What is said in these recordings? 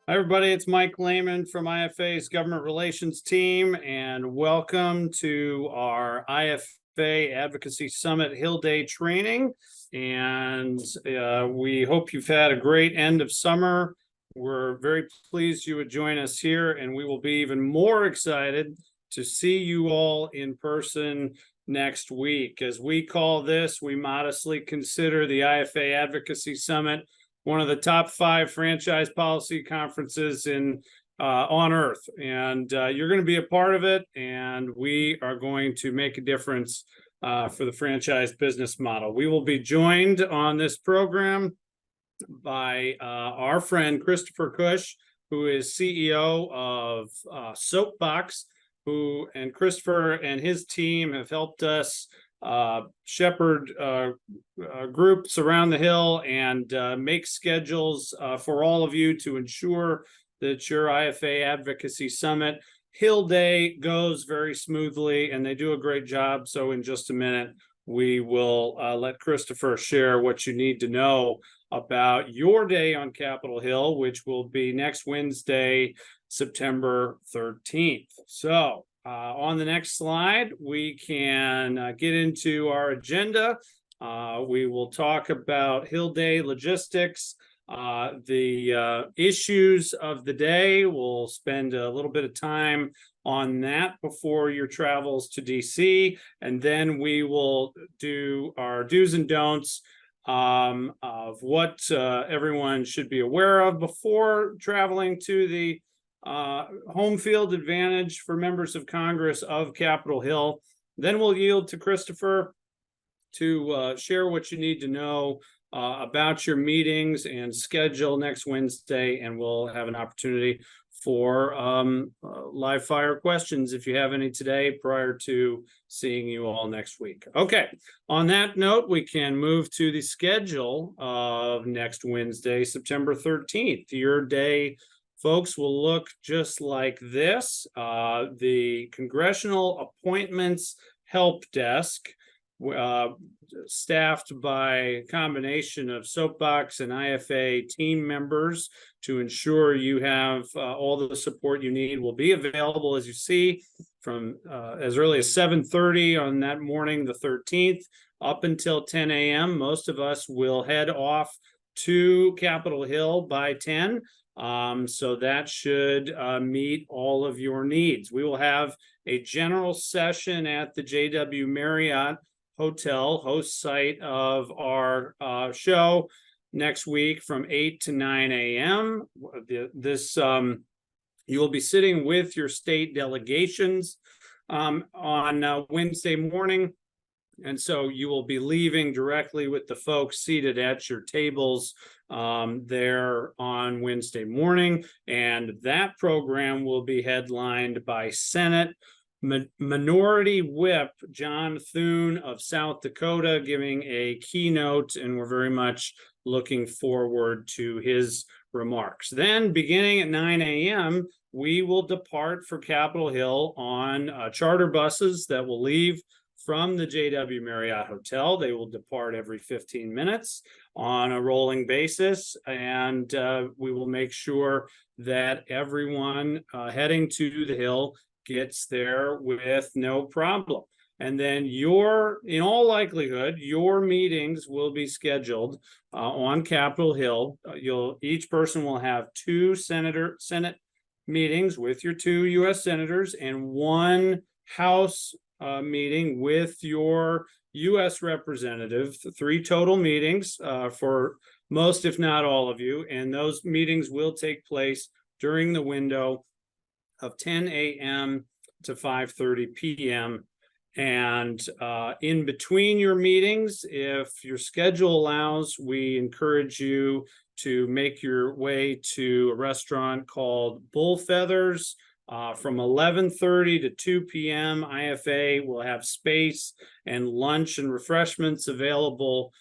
Hi, everybody. It's Mike Lehman from IFA's Government Relations team, and welcome to our IFA Advocacy Summit Hill Day training. And we hope you've had a great end of summer. We're very pleased you would join us here, and we will be even more excited to see you all in person next week. As we call this, we modestly consider the IFA Advocacy Summit one of the top 5 franchise policy conferences on earth, and you're going to be a part of it, and we are going to make a difference for the franchise business model. We will be joined on this program by our friend Christopher Cush, who is CEO of Soapbox, and Christopher and his team have helped us shepherd groups around the Hill and make schedules for all of you to ensure that your IFA Advocacy Summit Hill Day goes very smoothly, and they do a great job. So in just a minute, we will let Christopher share what you need to know about your day on Capitol Hill, which will be next Wednesday, September 13th. So on the next slide, we can get into our agenda. We will talk about Hill Day logistics, the issues of the day. We'll spend a little bit of time on that before your travels to DC, and then we will do our do's and don'ts of what everyone should be aware of before traveling to the home field advantage for members of Congress of Capitol Hill. Then we'll yield to Christopher to share what you need to know about your meetings and schedule next Wednesday, and we'll have an opportunity for live fire questions if you have any today prior to seeing you all next week. Okay, on that note, we can move to the schedule of next Wednesday, September 13th. Your day, folks, will look just like this. The Congressional Appointments Help Desk, staffed by a combination of Soapbox and IFA team members to ensure you have all the support you need, will be available, as you see, from as early as 7:30 on that morning, the 13th, up until 10 a.m. Most of us will head off to Capitol Hill by 10. So that should meet all of your needs. We will have a general session at the JW Marriott Hotel, host site of our show, next week from 8 to 9 a.m. You will be sitting with your state delegations on Wednesday morning. And so you will be leaving directly with the folks seated at your tables there on Wednesday morning. And that program will be headlined by Senate Minority Whip John Thune of South Dakota, giving a keynote, and we're very much looking forward to his remarks. Then, beginning at 9 a.m., we will depart for Capitol Hill on charter buses that will leave from the JW Marriott Hotel. They will depart every 15 minutes on a rolling basis, and we will make sure that everyone heading to the Hill gets there with no problem. And then in all likelihood, your meetings will be scheduled on Capitol Hill. Each person will have 2 Senate meetings with your 2 U.S. senators and 1 House meeting with your U.S. representative, 3 total meetings for most, if not all of you. And those meetings will take place during the window of 10 a.m. to 5:30 p.m. And in between your meetings, if your schedule allows, we encourage you to make your way to a restaurant called Bull Feathers. From 11:30 to 2 p.m., IFA will have space and lunch and refreshments available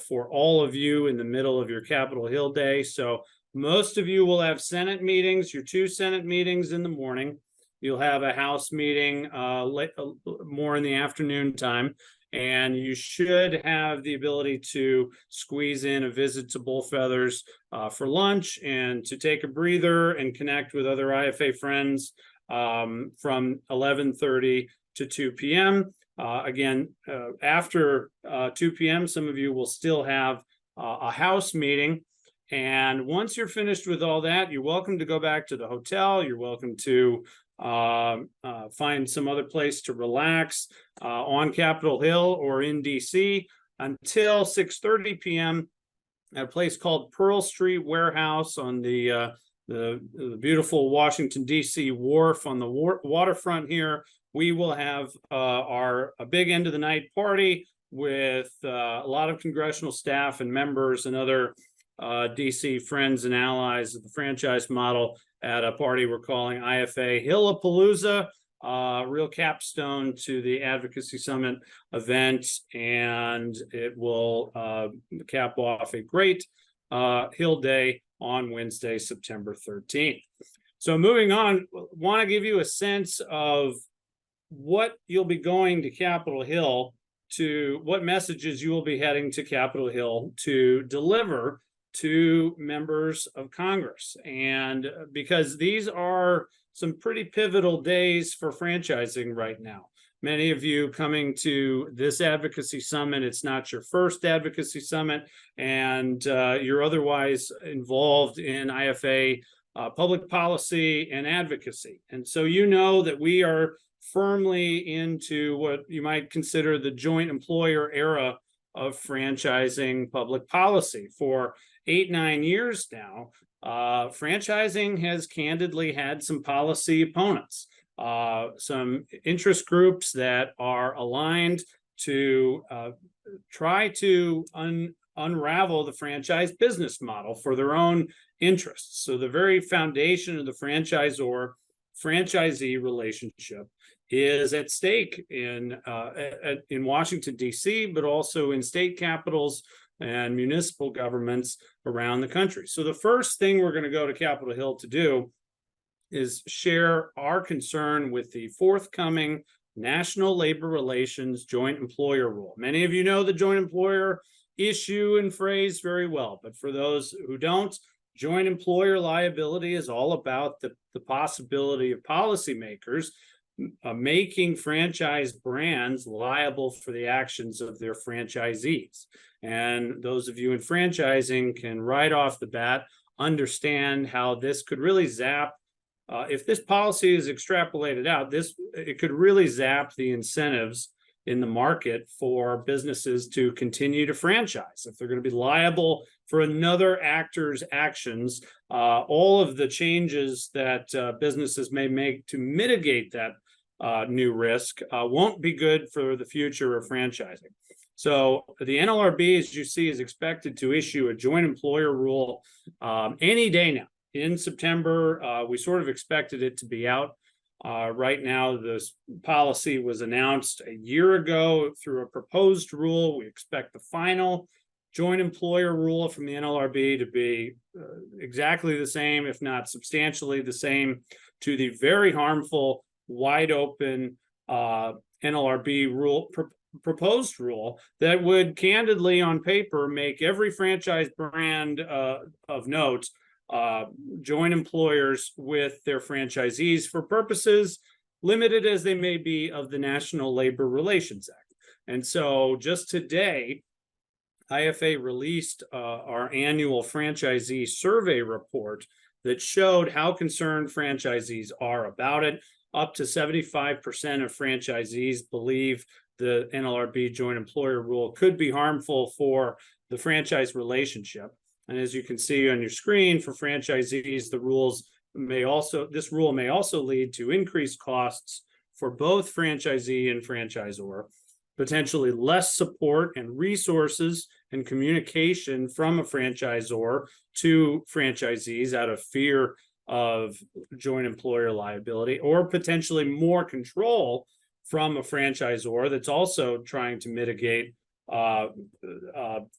for all of you in the middle of your Capitol Hill day. So most of you will have Senate meetings, your 2 Senate meetings in the morning. You'll have a House meeting more in the afternoon time. and you should have the ability to squeeze in a visit to Bullfeathers for lunch and to take a breather and connect with other IFA friends from 11:30 to 2 p.m. Again, after 2 p.m., some of you will still have a house meeting. And once you're finished with all that, you're welcome to go back to the hotel. You're welcome to find some other place to relax on Capitol Hill or in DC until 6:30 p.m. at a place called Pearl Street Warehouse on the beautiful Washington, D.C. wharf on the waterfront here. We will have a big end of the night party with a lot of congressional staff and members and other DC friends and allies of the franchise model at a party we're calling IFA Hillapalooza, real capstone to the Advocacy Summit event, and it will cap off a great Hill Day on Wednesday, September 13th. So moving on, want to give you a sense of what you'll be going to Capitol Hill to, what messages you will be heading to Capitol Hill to deliver to members of Congress. And because these are some pretty pivotal days for franchising right now. Many of you coming to this advocacy summit, it's not your first advocacy summit, and you're otherwise involved in IFA public policy and advocacy. And so you know that we are firmly into what you might consider the joint employer era of franchising public policy. For 8-9 years now, franchising has candidly had some policy opponents, some interest groups that are aligned to try to unravel the franchise business model for their own interests. So the very foundation of the franchisor-franchisee relationship is at stake in Washington, D.C., but also in state capitals and municipal governments around the country. So the first thing we're going to go to Capitol Hill to do is share our concern with the forthcoming National Labor Relations Joint Employer Rule. Many of you know the joint employer issue and phrase very well, but for those who don't, joint employer liability is all about the possibility of policymakers making franchise brands liable for the actions of their franchisees. And those of you in franchising can right off the bat understand how this could really zap, if this policy is extrapolated out, it could really zap the incentives in the market for businesses to continue to franchise. If they're going to be liable for another actor's actions, all of the changes that businesses may make to mitigate that new risk won't be good for the future of franchising. So the NLRB, as you see, is expected to issue a joint employer rule any day now. In September, we sort of expected it to be out. Right now, this policy was announced a year ago through a proposed rule. We expect the final joint employer rule from the NLRB to be exactly the same, if not substantially the same, to the very harmful, wide open NLRB rule, proposed rule that would candidly on paper make every franchise brand of note joint employers with their franchisees for purposes limited as they may be of the National Labor Relations Act. And so just today, IFA released our annual franchisee survey report that showed how concerned franchisees are about it. Up to 75% of franchisees believe the NLRB joint employer rule could be harmful for the franchise relationship. And as you can see on your screen, for franchisees, this rule may also lead to increased costs for both franchisee and franchisor, potentially less support and resources and communication from a franchisor to franchisees out of fear of joint employer liability, or potentially more control from a franchisor that's also trying to mitigate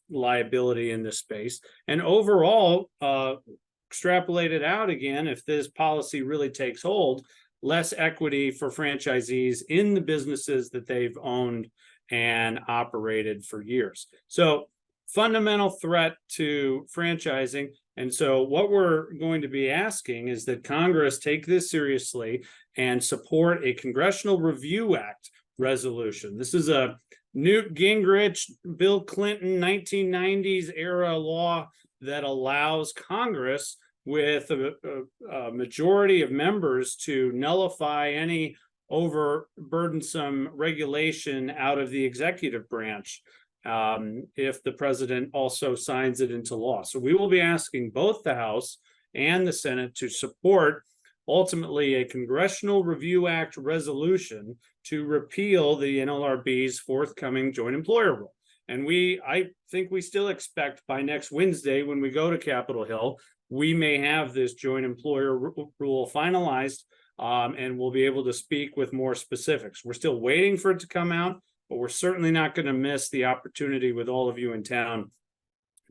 liability in this space. And overall, extrapolated out again, if this policy really takes hold, less equity for franchisees in the businesses that they've owned and operated for years. So fundamental threat to franchising. And so what we're going to be asking is that Congress take this seriously and support a Congressional Review Act resolution. This is a Newt Gingrich, Bill Clinton, 1990s era law that allows Congress with a majority of members to nullify any overburdensome regulation out of the executive branch if the president also signs it into law. So we will be asking both the House and the Senate to support ultimately a Congressional Review Act resolution to repeal the NLRB's forthcoming joint employer rule. And I think we still expect by next Wednesday, when we go to Capitol Hill, we may have this joint employer rule finalized, and we'll be able to speak with more specifics. We're still waiting for it to come out, but we're certainly not going to miss the opportunity with all of you in town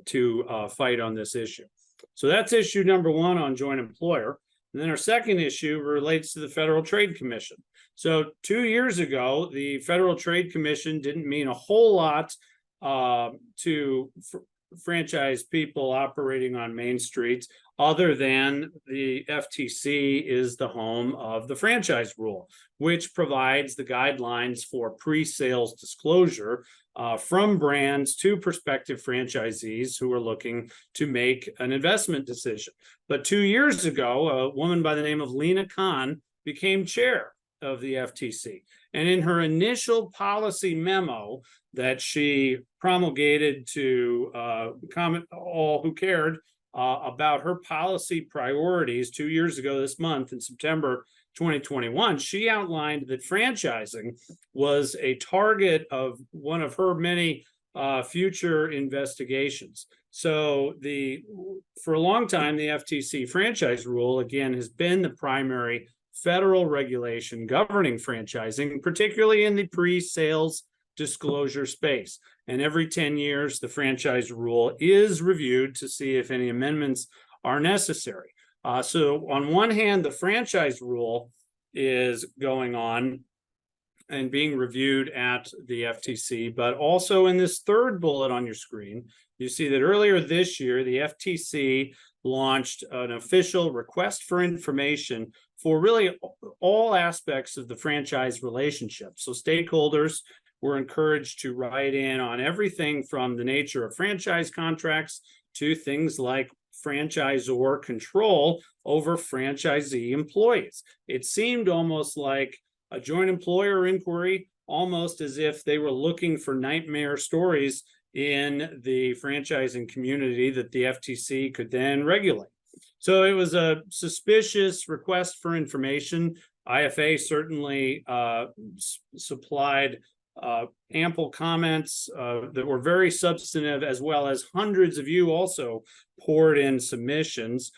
to fight on this issue. So that's issue number one on joint employer. And then our second issue relates to the Federal Trade Commission. So 2 years ago, the Federal Trade Commission didn't mean a whole lot to franchise people operating on main streets, other than the FTC is the home of the franchise rule, which provides the guidelines for pre-sales disclosure from brands to prospective franchisees who are looking to make an investment decision. But 2 years ago, a woman by the name of Lena Khan became chair of the FTC. And in her initial policy memo that she promulgated to comment all who cared about her policy priorities 2 years ago this month in September 2021, she outlined that franchising was a target of one of her many future investigations. So for a long time, the FTC franchise rule, again, has been the primary federal regulation governing franchising, particularly in the pre-sales disclosure space. And every 10 years, the franchise rule is reviewed to see if any amendments are necessary. So on one hand, the franchise rule is going on and being reviewed at the FTC, but also in this third bullet on your screen, you see that earlier this year, the FTC launched an official request for information for really all aspects of the franchise relationship. So stakeholders were encouraged to write in on everything from the nature of franchise contracts to things like franchisor control over franchisee employees. It seemed almost like a joint employer inquiry, almost as if they were looking for nightmare stories in the franchising community that the FTC could then regulate. So it was a suspicious request for information. IFA certainly supplied ample comments that were very substantive, as well as hundreds of you also poured in submissions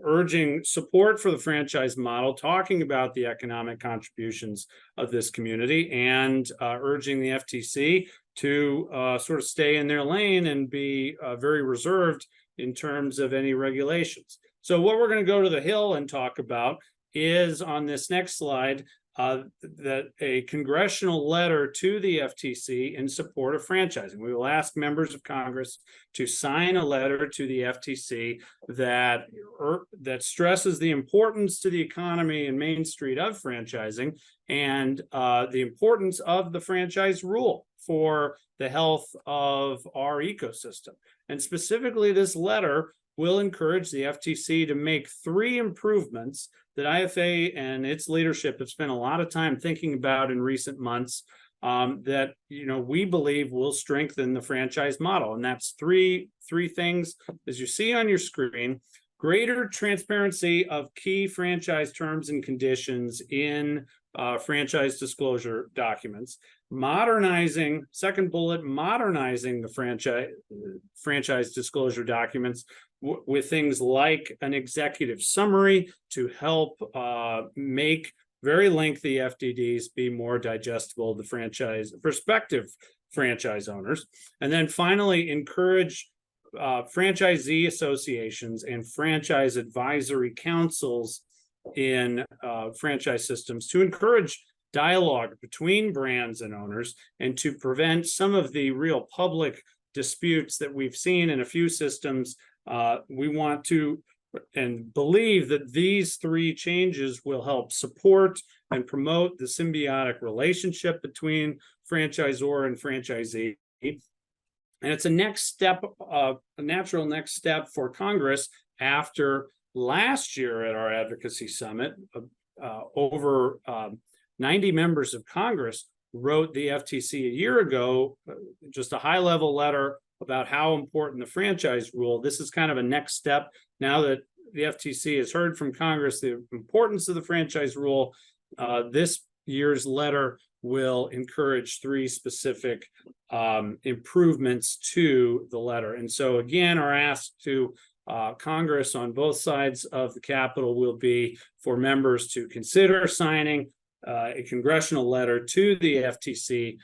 urging support for the franchise model, talking about the economic contributions of this community, and urging the FTC to sort of stay in their lane and be very reserved in terms of any regulations. So what we're going to go to the Hill and talk about is on this next slide, that a congressional letter to the FTC in support of franchising. We will ask members of Congress to sign a letter to the FTC that stresses the importance to the economy and Main Street of franchising, and the importance of the franchise rule for the health of our ecosystem. And specifically, this letter will encourage the FTC to make 3 improvements that IFA and its leadership have spent a lot of time thinking about in recent months that we believe will strengthen the franchise model. And that's three things, as you see on your screen: greater transparency of key franchise terms and conditions in franchise disclosure documents, second bullet, modernizing the franchise disclosure documents with things like an executive summary to help make very lengthy FDDs be more digestible to prospective franchise owners. And then finally, encourage franchisee associations and franchise advisory councils in franchise systems to encourage dialogue between brands and owners, and to prevent some of the real public disputes that we've seen in a few systems. We want to and believe that these three changes will help support and promote the symbiotic relationship between franchisor and franchisee. And it's a next step, a natural next step for Congress after last year at our Advocacy Summit. Over 90 members of Congress wrote the FTC a year ago, just a high-level letter about how important the franchise rule. This is kind of a next step now that the FTC has heard from Congress the importance of the franchise rule. This year's letter will encourage three specific improvements to the letter. And so again, our ask to Congress on both sides of the Capitol will be for members to consider signing a congressional letter to the FTC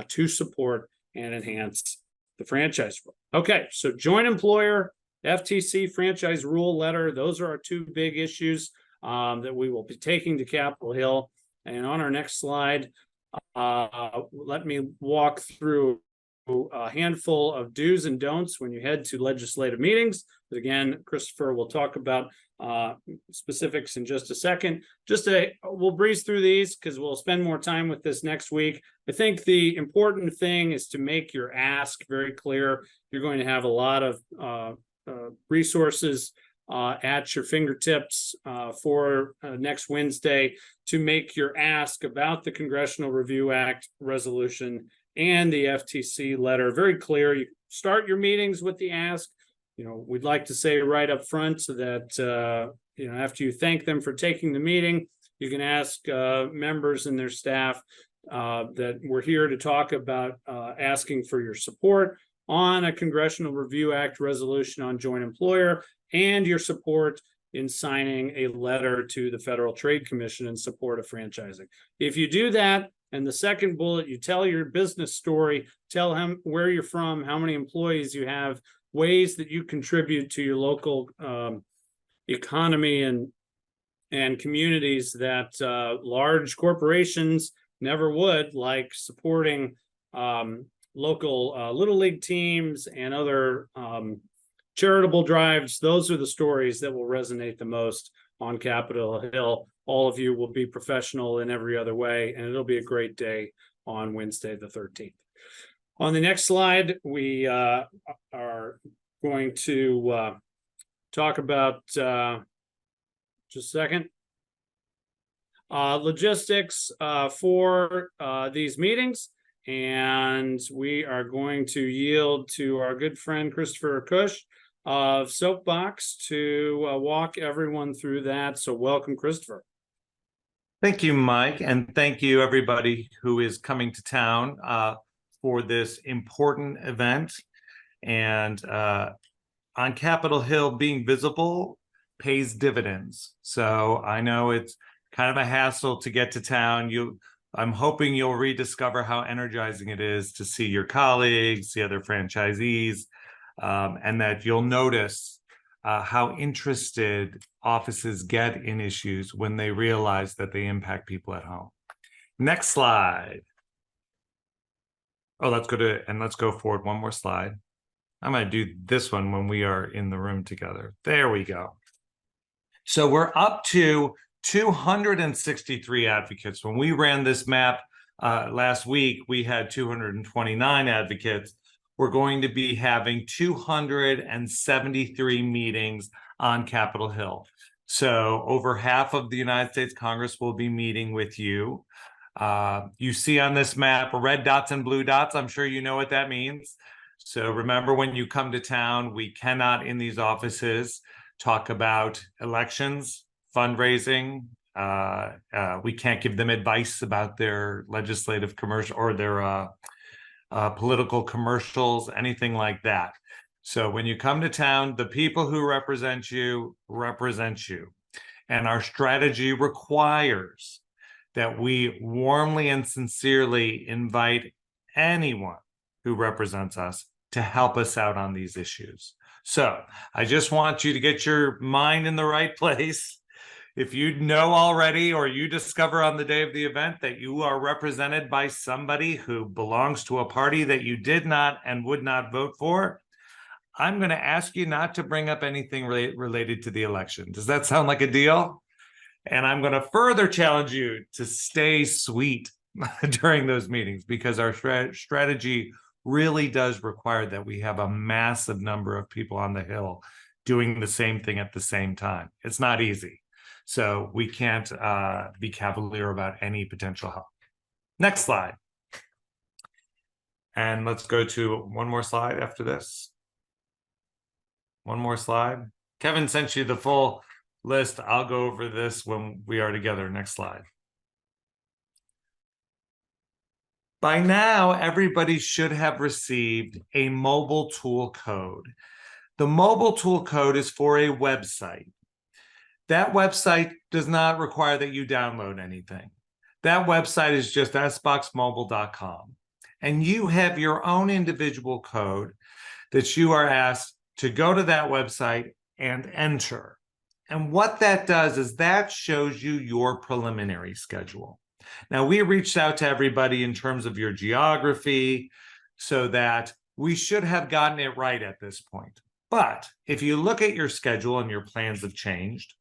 to support and enhance the franchise rule. Okay, so joint employer, FTC franchise rule letter, those are our two big issues that we will be taking to Capitol Hill. And on our next slide, let me walk through a handful of do's and don'ts when you head to legislative meetings. But again, Christopher will talk about specifics in just a second. We'll breeze through these because we'll spend more time with this next week. I think the important thing is to make your ask very clear. You're going to have a lot of resources at your fingertips for next Wednesday to make your ask about the Congressional Review Act resolution and the FTC letter very clear. You start your meetings with the ask. We'd like to say right up front so that after you thank them for taking the meeting, you can ask members and their staff that we're here to talk about asking for your support on a Congressional Review Act resolution on joint employer and your support in signing a letter to the Federal Trade Commission in support of franchising. If you do that, and the second bullet, you tell your business story, tell him where you're from, how many employees you have, ways that you contribute to your local economy and communities that large corporations never would, like supporting local Little League teams and other charitable drives. Those are the stories that will resonate the most on Capitol Hill. All of you will be professional in every other way, and it'll be a great day on Wednesday, the 13th. On the next slide, we are going to talk about, just a second, logistics for these meetings. And we are going to yield to our good friend Christopher Cush of Soapbox to walk everyone through that. So welcome, Christopher. Thank you, Mike, and thank you everybody who is coming to town for this important event. And on Capitol Hill, being visible pays dividends. So I know it's kind of a hassle to get to town. I'm hoping you'll rediscover how energizing it is to see your colleagues, the other franchisees, and that you'll notice how interested offices get in issues when they realize that they impact people at home. Next slide. Oh, let's go forward one more slide. I'm going to do this one when we are in the room together. There we go. So we're up to 263 advocates. When we ran this map last week, we had 229 advocates. We're going to be having 273 meetings on Capitol Hill. So over half of the United States Congress will be meeting with you. You see on this map red dots and blue dots. I'm sure you know what that means. So remember, when you come to town, we cannot in these offices talk about elections, fundraising. We can't give them advice about their legislative commercial or their political commercials, anything like that. So when you come to town, the people who represent you. And our strategy requires that we warmly and sincerely invite anyone who represents us to help us out on these issues. So I just want you to get your mind in the right place. If you know already or you discover on the day of the event that you are represented by somebody who belongs to a party that you did not and would not vote for, I'm going to ask you not to bring up anything related to the election. Does that sound like a deal? And I'm going to further challenge you to stay sweet during those meetings, because our strategy really does require that we have a massive number of people on the Hill doing the same thing at the same time. It's not easy. So we can't be cavalier about any potential help. Next slide. And let's go to one more slide after this. One more slide. Kevin sent you the full list. I'll go over this when we are together. Next slide. By now, everybody should have received a mobile tool code. The mobile tool code is for a website. That website does not require that you download anything. That website is just sboxmobile.com. And you have your own individual code that you are asked to go to that website and enter. And what that does is that shows you your preliminary schedule. Now, we reached out to everybody in terms of your geography so that we should have gotten it right at this point. But if you look at your schedule and your plans have changed,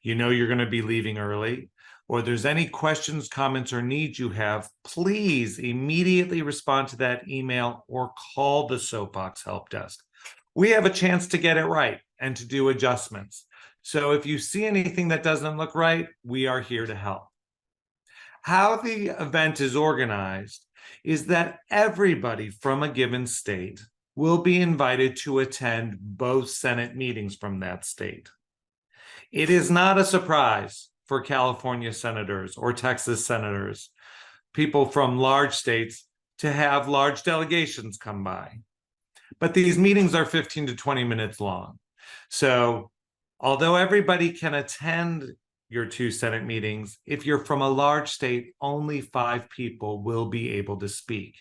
you know you're going to be leaving early, or there's any questions, comments, or needs you have, please immediately respond to that email or call the Soapbox Help Desk. We have a chance to get it right and to do adjustments. So if you see anything that doesn't look right, we are here to help. How the event is organized is that everybody from a given state will be invited to attend both Senate meetings from that state. It is not a surprise for California senators or Texas senators, people from large states, to have large delegations come by. But these meetings are 15 to 20 minutes long. So although everybody can attend your 2 Senate meetings, if you're from a large state, only 5 people will be able to speak.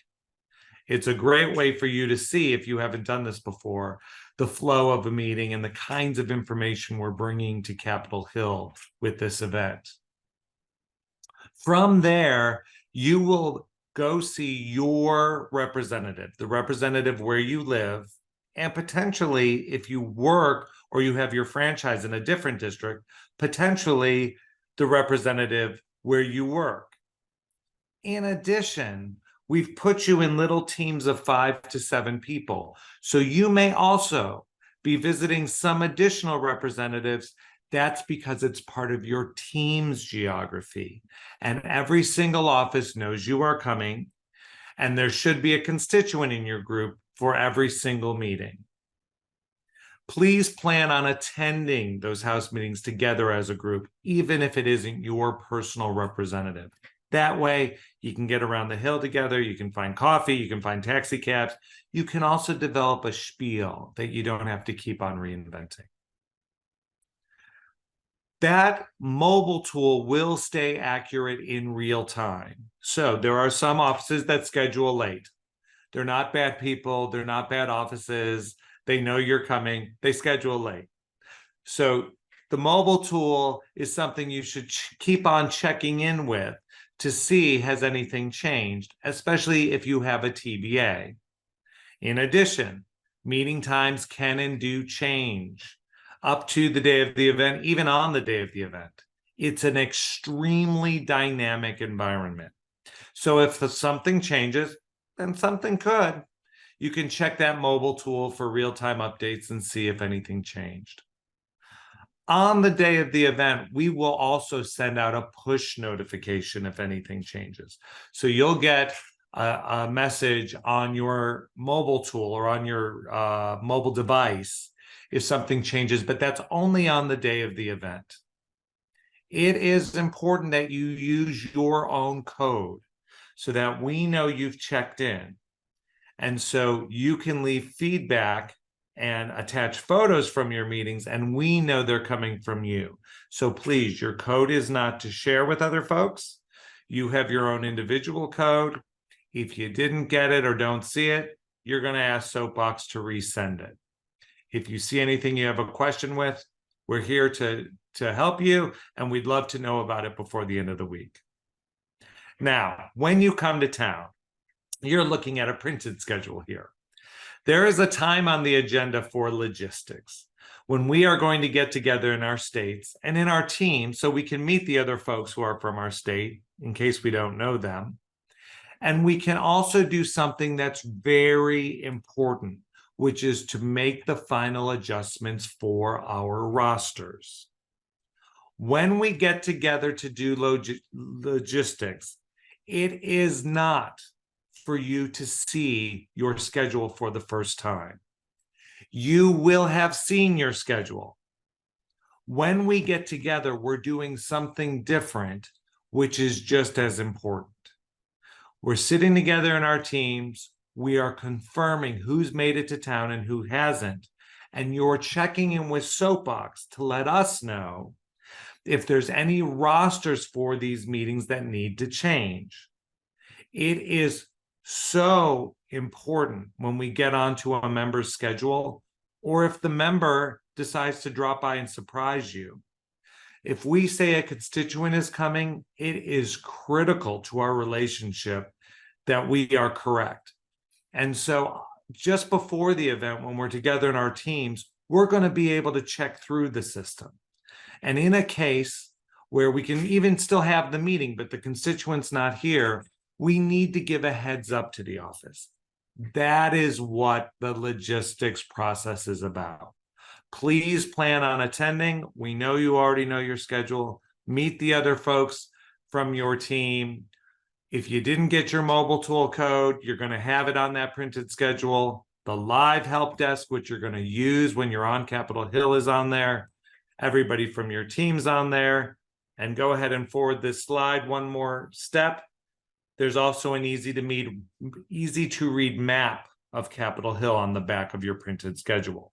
It's a great way for you to see, if you haven't done this before, the flow of a meeting and the kinds of information we're bringing to Capitol Hill with this event. From there, you will go see your representative, the representative where you live, and potentially, if you work or you have your franchise in a different district, potentially the representative where you work. In addition, we've put you in little teams of 5 to 7 people. So you may also be visiting some additional representatives. That's because it's part of your team's geography. And every single office knows you are coming, and there should be a constituent in your group for every single meeting. Please plan on attending those House meetings together as a group, even if it isn't your personal representative. That way, you can get around the Hill together, you can find coffee, you can find taxi cabs. You can also develop a spiel that you don't have to keep on reinventing. That mobile tool will stay accurate in real time. So there are some offices that schedule late. They're not bad people, they're not bad offices. They know you're coming, they schedule late. So the mobile tool is something you should keep on checking in with to see has anything changed, especially if you have a TBA. In addition, meeting times can and do change up to the day of the event, even on the day of the event. It's an extremely dynamic environment. So if something changes, then something could. You can check that mobile tool for real-time updates and see if anything changed. On the day of the event, we will also send out a push notification if anything changes. So you'll get a message on your mobile tool or on your mobile device if something changes, but that's only on the day of the event. It is important that you use your own code so that we know you've checked in. And so you can leave feedback and attach photos from your meetings, and we know they're coming from you. So please, your code is not to share with other folks. You have your own individual code. If you didn't get it or don't see it, you're going to ask Soapbox to resend it. If you see anything you have a question with, we're here to to help you, and we'd love to know about it before the end of the week. Now, when you come to town, you're looking at a printed schedule here. There is a time on the agenda for logistics, when we are going to get together in our states and in our team so we can meet the other folks who are from our state in case we don't know them. And we can also do something that's very important, which is to make the final adjustments for our rosters. When we get together to do logistics, it is not for you to see your schedule for the first time. You will have seen your schedule. When we get together, we're doing something different, which is just as important. We're sitting together in our teams. We are confirming who's made it to town and who hasn't. And you're checking in with Soapbox to let us know if there's any rosters for these meetings that need to change. It is so important when we get onto a member's schedule, or if the member decides to drop by and surprise you. If we say a constituent is coming, it is critical to our relationship that we are correct. And so just before the event, when we're together in our teams, we're going to be able to check through the system. And in a case where we can even still have the meeting, but the constituent's not here, we need to give a heads up to the office. That is what the logistics process is about. Please plan on attending. We know you already know your schedule. Meet the other folks from your team. If you didn't get your mobile tool code, you're going to have it on that printed schedule. The live help desk, which you're going to use when you're on Capitol Hill, is on there. Everybody from your team's on there. And go ahead and forward this slide one more step. There's also an easy to read map of Capitol Hill on the back of your printed schedule.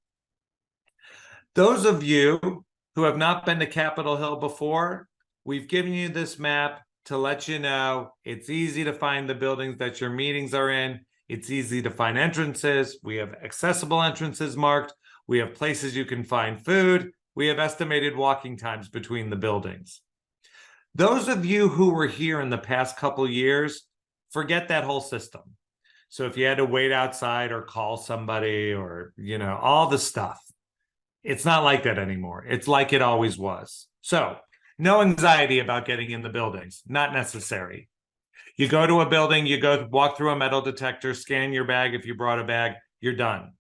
Those of you who have not been to Capitol Hill before, we've given you this map to let you know it's easy to find the buildings that your meetings are in. It's easy to find entrances. We have accessible entrances marked. We have places you can find food. We have estimated walking times between the buildings. Those of you who were here in the past couple years, forget that whole system. So if you had to wait outside or call somebody or, all the stuff, it's not like that anymore. It's like it always was. So no anxiety about getting in the buildings, not necessary. You go to a building, you go walk through a metal detector, scan your bag. If you brought a bag, you're done.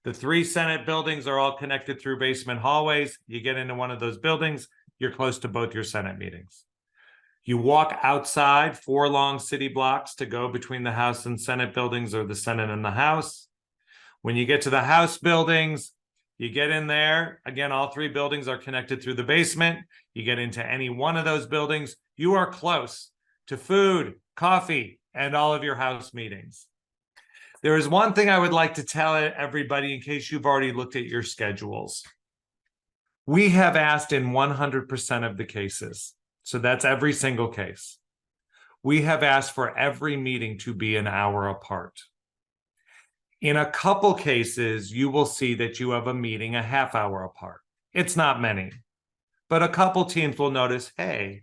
The 3 Senate buildings are all connected through basement hallways. You get into one of those buildings, you're close to both your Senate meetings. You walk outside 4 long city blocks to go between the House and Senate buildings, or the Senate and the House. When you get to the House buildings, you get in there. Again, all 3 buildings are connected through the basement. You get into any one of those buildings, you are close to food, coffee, and all of your House meetings. There is one thing I would like to tell everybody in case you've already looked at your schedules. We have asked in 100% of the cases, so that's every single case, we have asked for every meeting to be an hour apart. In a couple cases, you will see that you have a meeting a half hour apart. It's not many, but a couple teams will notice, hey,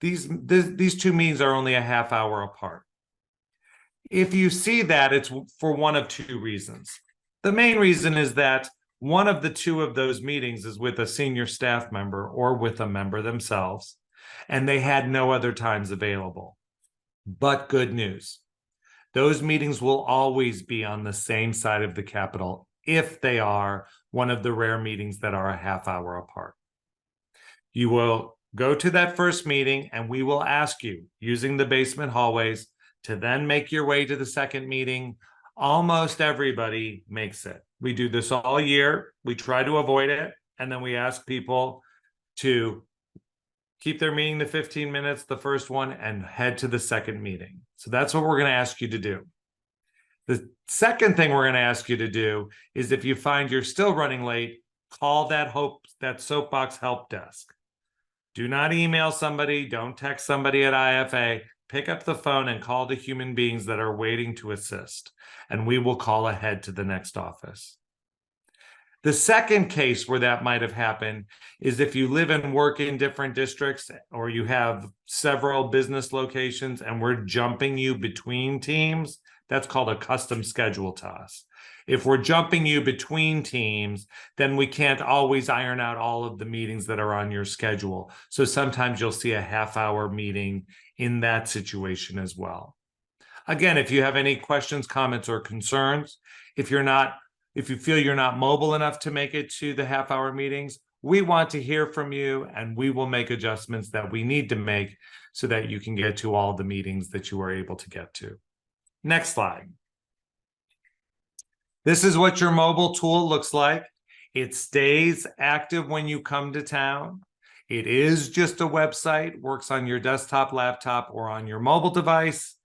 these 2 meetings are only a half hour apart. If you see that, it's for one of 2 reasons. The main reason is that one of the 2 of those meetings is with a senior staff member or with a member themselves, and they had no other times available. But good news, those meetings will always be on the same side of the Capitol if they are one of the rare meetings that are a half hour apart. You will go to that first meeting and we will ask you, using the basement hallways, to then make your way to the second meeting. Almost everybody makes it. We do this all year. We try to avoid it. And then we ask people to keep their meeting to 15 minutes, the first one, and head to the second meeting. So that's what we're going to ask you to do. The second thing we're going to ask you to do is, if you find you're still running late, call that Soapbox help desk. Do not email somebody. Don't text somebody at IFA. Pick up the phone and call the human beings that are waiting to assist, and we will call ahead to the next office. The second case where that might have happened is if you live and work in different districts, or you have several business locations and we're jumping you between teams, that's called a custom schedule to us. If we're jumping you between teams, then we can't always iron out all of the meetings that are on your schedule. So sometimes you'll see a half-hour meeting in that situation as well. Again, if you have any questions, comments, or concerns, if you feel you're not mobile enough to make it to the half-hour meetings, we want to hear from you, and we will make adjustments that we need to make so that you can get to all the meetings that you are able to get to. Next slide. This is what your mobile tool looks like. It stays active when you come to town. It is just a website, works on your desktop, laptop, or on your mobile device.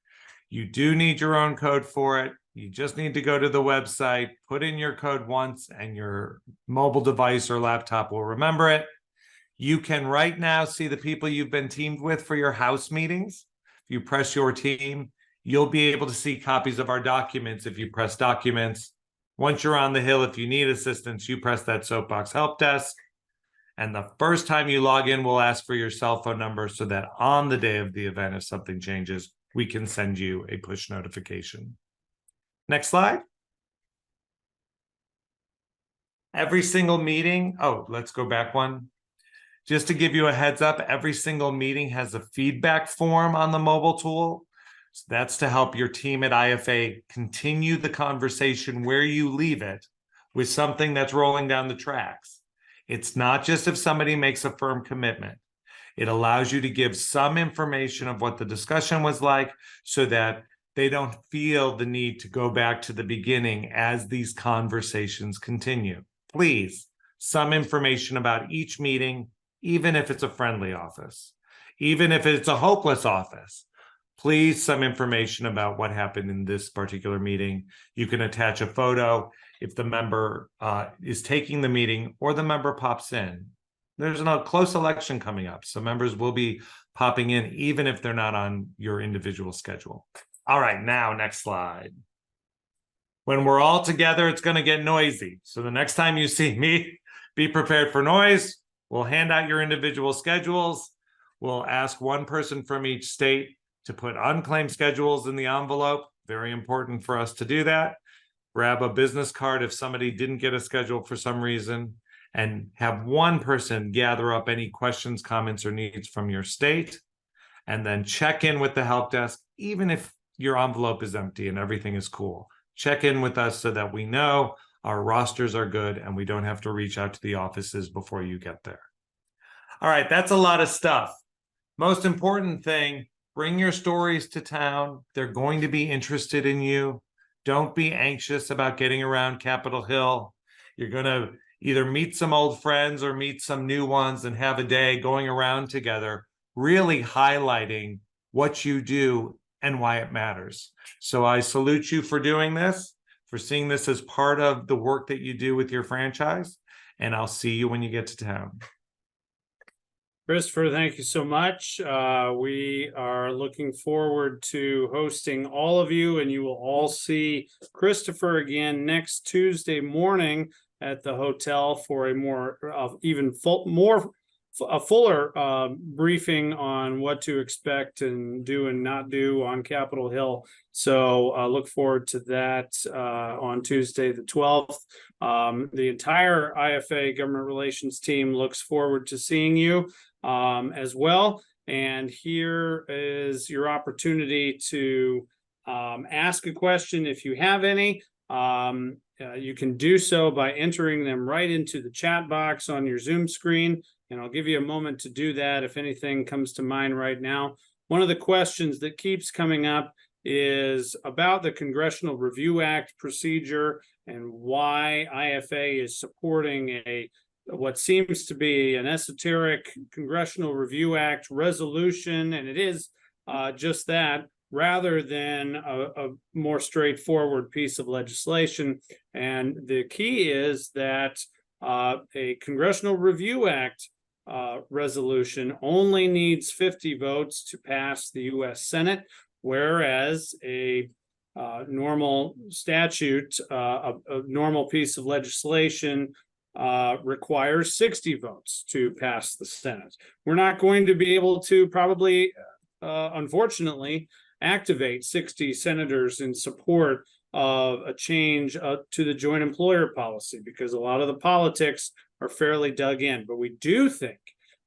You do need your own code for it. You just need to go to the website, put in your code once, and your mobile device or laptop will remember it. You can right now see the people you've been teamed with for your house meetings. If you press your team, you'll be able to see copies of our documents if you press documents. Once you're on the Hill, if you need assistance, you press that soapbox help desk. And the first time you log in, we'll ask for your cell phone number so that on the day of the event, if something changes, we can send you a push notification. Next slide. Every single meeting, let's go back one. Just to give you a heads up, every single meeting has a feedback form on the mobile tool. So that's to help your team at IFA continue the conversation where you leave it with something that's rolling down the tracks. It's not just if somebody makes a firm commitment. It allows you to give some information of what the discussion was like so that they don't feel the need to go back to the beginning as these conversations continue. Please, some information about each meeting, even if it's a friendly office, even if it's a hopeless office. Please, some information about what happened in this particular meeting. You can attach a photo if the member is taking the meeting or the member pops in. There's a close election coming up, so members will be popping in even if they're not on your individual schedule. All right, now next slide. When we're all together, it's going to get noisy. So the next time you see me, be prepared for noise. We'll hand out your individual schedules. We'll ask one person from each state to put unclaimed schedules in the envelope. Very important for us to do that. Grab a business card if somebody didn't get a schedule for some reason, and have one person gather up any questions, comments, or needs from your state, and then check in with the help desk, even if your envelope is empty and everything is cool. Check in with us so that we know our rosters are good and we don't have to reach out to the offices before you get there. All right, that's a lot of stuff. Most important thing, bring your stories to town. They're going to be interested in you. Don't be anxious about getting around Capitol Hill. You're going to either meet some old friends or meet some new ones and have a day going around together, really highlighting what you do and why it matters. So I salute you for doing this, for seeing this as part of the work that you do with your franchise, and I'll see you when you get to town. Christopher, thank you so much. We are looking forward to hosting all of you, and you will all see Christopher again next Tuesday morning at the hotel for a more fuller briefing on what to expect and do and not do on Capitol Hill. So look forward to that on Tuesday the 12th. The entire IFA government relations team looks forward to seeing you as well. And here is your opportunity to ask a question if you have any. You can do so by entering them right into the chat box on your Zoom screen, and I'll give you a moment to do that if anything comes to mind right now. One of the questions that keeps coming up is about the Congressional Review Act procedure and why IFA is supporting what seems to be an esoteric Congressional Review Act resolution, and it is just that, rather than a more straightforward piece of legislation. And the key is that a Congressional Review Act resolution only needs 50 votes to pass the U.S. Senate, whereas a normal statute, a normal piece of legislation requires 60 votes to pass the Senate. We're not going to be able to probably, unfortunately, activate 60 senators in support of a change to the joint employer policy, because a lot of the politics are fairly dug in. But we do think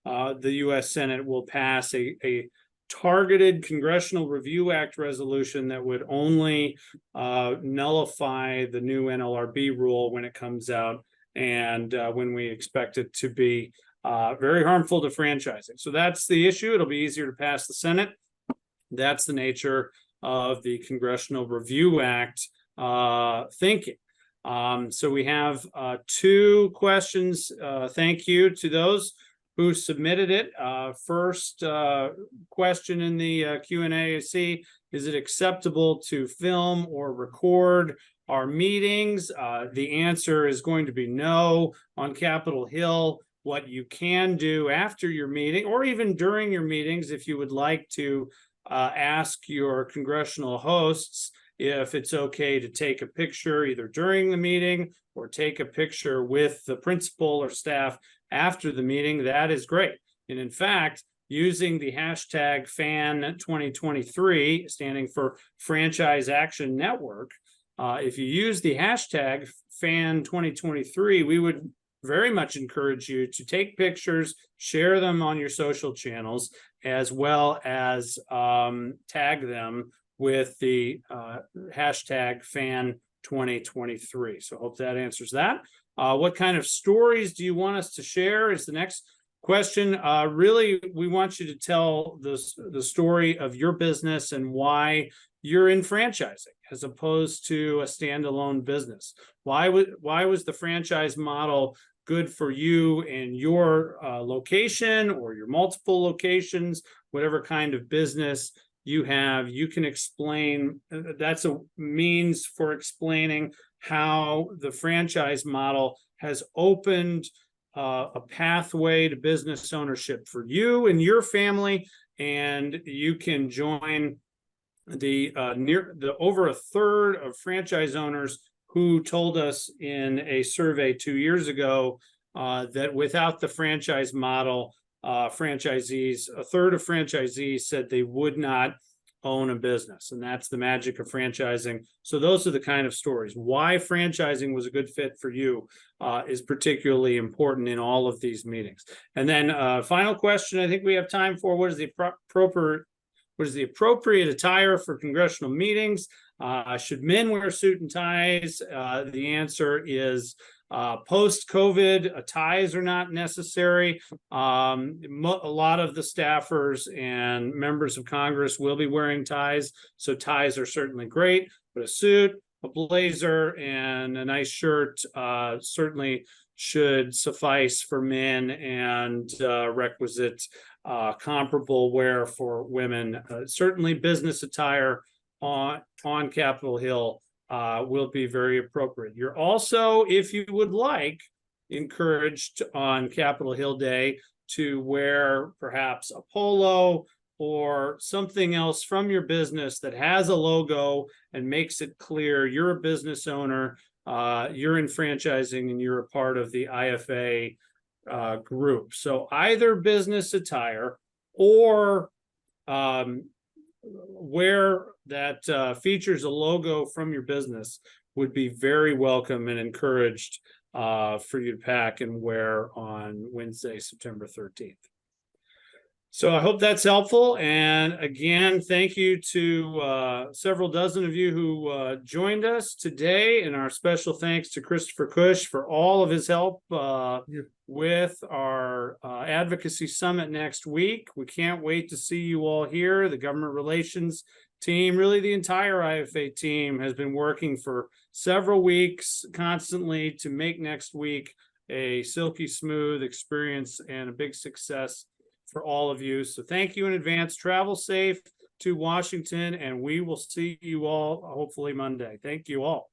the U.S. Senate will pass a targeted Congressional Review Act resolution that would only nullify the new NLRB rule when it comes out, and when we expect it to be very harmful to franchising. So that's the issue. It'll be easier to pass the Senate. That's the nature of the Congressional Review Act thinking. So we have 2 questions. Thank you to those who submitted it. First question in the Q&A, I see, is it acceptable to film or record our meetings? The answer is going to be no. On Capitol Hill, what you can do after your meeting, or even during your meetings, if you would like to ask your congressional hosts if it's okay to take a picture either during the meeting or take a picture with the principal or staff after the meeting, that is great. And in fact, using the hashtag FAN2023, standing for Franchise Action Network, if you use the hashtag FAN2023, we would very much encourage you to take pictures, share them on your social channels, as well as tag them with the hashtag FAN2023. So I hope that answers that. What kind of stories do you want us to share is the next question. Really, we want you to tell the story of your business and why you're in franchising as opposed to a standalone business. Why was the franchise model good for you and your location or your multiple locations, whatever kind of business you have? You can explain. That's a means for explaining how the franchise model has opened a pathway to business ownership for you and your family, and you can join the over a third of franchise owners who told us in a survey 2 years ago that without the franchise model, a third of franchisees said they would not own a business. And that's the magic of franchising. So those are the kind of stories. Why franchising was a good fit for you is particularly important in all of these meetings. And then final question I think we have time for: what is the appropriate attire for congressional meetings? Should men wear suit and ties? The answer is post-COVID, ties are not necessary. A lot of the staffers and members of Congress will be wearing ties, so ties are certainly great, but a suit, a blazer, and a nice shirt certainly should suffice for men, and requisite comparable wear for women. Certainly business attire on Capitol Hill will be very appropriate. You're also, if you would like, encouraged on Capitol Hill Day to wear perhaps a polo or something else from your business that has a logo and makes it clear you're a business owner, you're in franchising, and you're a part of the IFA group. So either business attire or wear that features a logo from your business would be very welcome and encouraged for you to pack and wear on Wednesday, September 13th. So I hope that's helpful. And again, thank you to several dozen of you who joined us today. And our special thanks to Christopher Cush for all of his help with our Advocacy Summit next week. We can't wait to see you all here. The government relations team, really the entire IFA team, has been working for several weeks constantly to make next week a silky smooth experience and a big success for all of you. So thank you in advance. Travel safe to Washington, and we will see you all hopefully Monday. Thank you all.